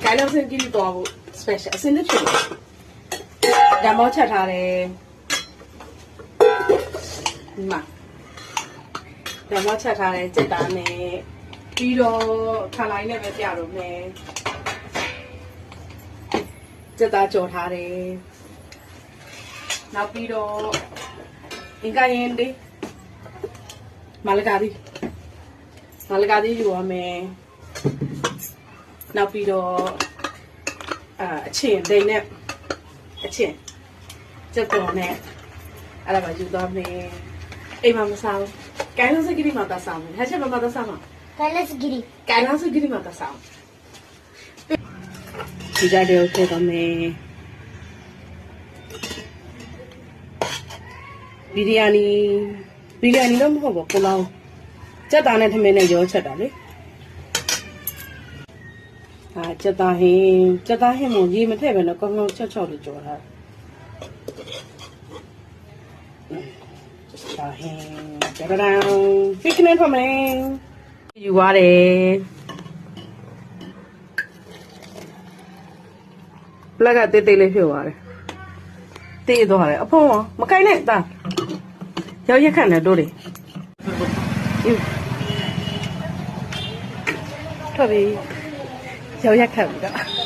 ကိုင်းလုံးစင်ကြီးတော့ဘူး special အစင်းတစ်ဖြစ်ဓာမောချက်ထားတယ်ဒီမှာဓာမောချက်ထားတယ်စက်သားနဲ့ပြီးတော့ခါလိုက်နဲ့ပဲပြတော့မယ်စက်သားကြော်ထားတယ်နောက်ပြီးတော့အင်္ဂါရင်လေးမလကာဒီယူရမယ်နောက်ပြီးတော့အချင်းဒိန်နဲ့အချင်းစက်တော်နဲ့အဲ့ဒါပဲယူသွားမယ်အိမ်မှာမစားဘူးကိုင်းလုံးစကတိမှာသာစားမယ်ဟာချက်မှာသာစားမှာကိုင်းလုံးစကတိမှာသာစားဒီကြတဲ့ကိုတော့မယ်ဘီလီယာနီတော့မဟုတ်ဘူးကိုလောင်းစက်သားနဲ့ထမင်းနဲ့ရောချက်တာလေစက်သားဟင်းမို့ရေမထည့်ပဲတော့ကောင်းကောင်းချက်လို့ကြော်ထားစက်သားဟင်းကြရအောင်ဖိကနေထမင်းယူရတယ်ပလက်ကတေးသေးလေးဖြုတ်ရတယ်တေးသွားတယ်အဖုံးမကိုင်းနဲ့တာရောက်ရက်ခန့်နဲ့တို့တယ်ထွက်ပြီရောက်ရက်ခန့်ပြီတော့